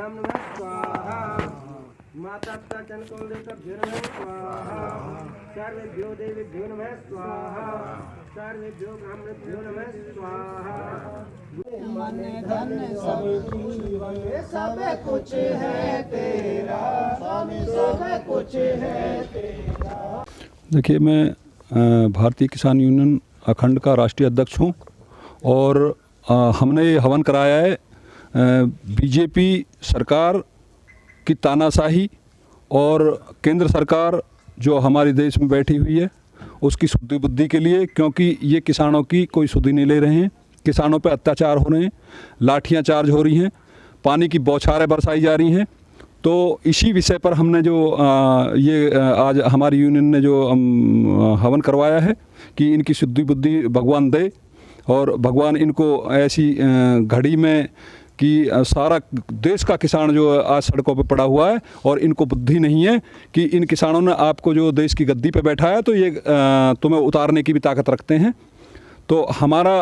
भ्याम नमः स्वाहा माता पिता चंद्रकुल देवताभ्यो नमः स्वाहा सर्वेभ्यो देवेभ्यो नमः स्वाहा सर्वेभ्यो ब्राह्मणेभ्यो नमः स्वाहा मन धन सब जीवन सब कुछ है तेरा स्वामी सब कुछ है तेरा। देखिए, मैं भारतीय किसान यूनियन अखंड का राष्ट्रीय अध्यक्ष हूँ और हमने ये हवन कराया है बीजेपी सरकार की तानाशाही और केंद्र सरकार जो हमारे देश में बैठी हुई है उसकी शुद्धि बुद्धि के लिए, क्योंकि ये किसानों की कोई शुद्धि नहीं ले रहे हैं। किसानों पर अत्याचार हो रहे हैं, लाठियाँ चार्ज हो रही हैं, पानी की बौछारें बरसाई जा रही हैं। तो इसी विषय पर हमने जो आज हमारी यूनियन ने जो हवन करवाया है कि इनकी शुद्धि बुद्धि भगवान दे और भगवान इनको ऐसी घड़ी में कि सारा देश का किसान जो आज सड़कों पे पड़ा हुआ है और इनको बुद्धि नहीं है कि इन किसानों ने आपको जो देश की गद्दी पे बैठाया तो ये तुम्हें उतारने की भी ताकत रखते हैं। तो हमारा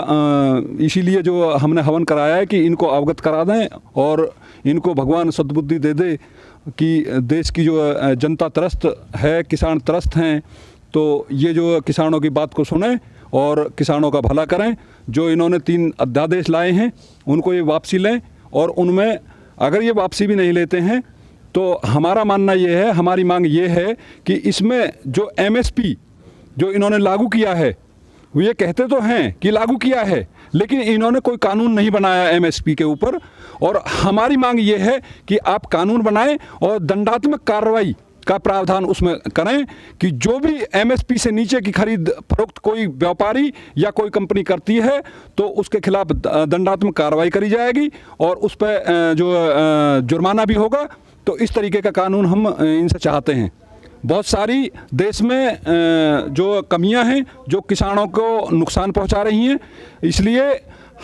इसीलिए जो हमने हवन कराया है कि इनको अवगत करा दें और इनको भगवान सद्बुद्धि दे दे कि देश की जो जनता त्रस्त है, किसान त्रस्त हैं, तो ये जो किसानों की बात को सुने और किसानों का भला करें। जो इन्होंने 3 अध्यादेश लाए हैं उनको ये वापसी लें और उनमें अगर ये वापसी भी नहीं लेते हैं तो हमारा मानना ये है, हमारी मांग ये है कि इसमें जो MSP जो इन्होंने लागू किया है, वो ये कहते तो हैं कि लागू किया है लेकिन इन्होंने कोई कानून नहीं बनाया MSP के ऊपर। और हमारी मांग ये है कि आप कानून बनाएं और दंडात्मक कार्रवाई का प्रावधान उसमें करें कि जो भी MSP से नीचे की खरीद फरोख्त कोई व्यापारी या कोई कंपनी करती है तो उसके खिलाफ दंडात्मक कार्रवाई करी जाएगी और उस पर जो जुर्माना भी होगा। तो इस तरीके का कानून हम इनसे चाहते हैं। बहुत सारी देश में जो कमियां हैं जो किसानों को नुकसान पहुंचा रही हैं, इसलिए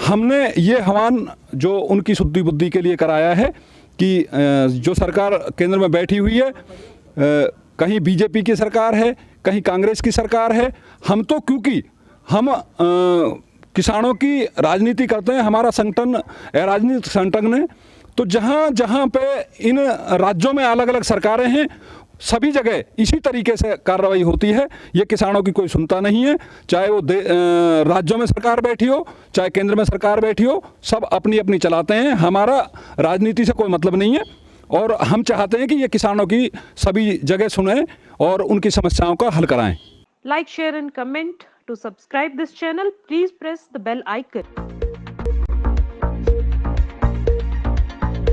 हमने ये हवन जो उनकी शुद्धि बुद्धि के लिए कराया है कि जो सरकार केंद्र में बैठी हुई है, कहीं बीजेपी की सरकार है, कहीं कांग्रेस की सरकार है, हम तो क्योंकि हम किसानों की राजनीति करते हैं, हमारा संगठन राजनीतिक संगठन है, तो जहाँ जहाँ पे इन राज्यों में अलग अलग सरकारें हैं सभी जगह इसी तरीके से कार्रवाई होती है। ये किसानों की कोई सुनता नहीं है, चाहे वो राज्यों में सरकार बैठी हो चाहे केंद्र में सरकार बैठी हो, सब अपनी अपनी चलाते हैं। हमारा राजनीति से कोई मतलब नहीं है और हम चाहते हैं कि ये किसानों की सभी जगह सुने और उनकी समस्याओं का हल कराएं। Like, share and comment. To subscribe this channel, please press the bell icon.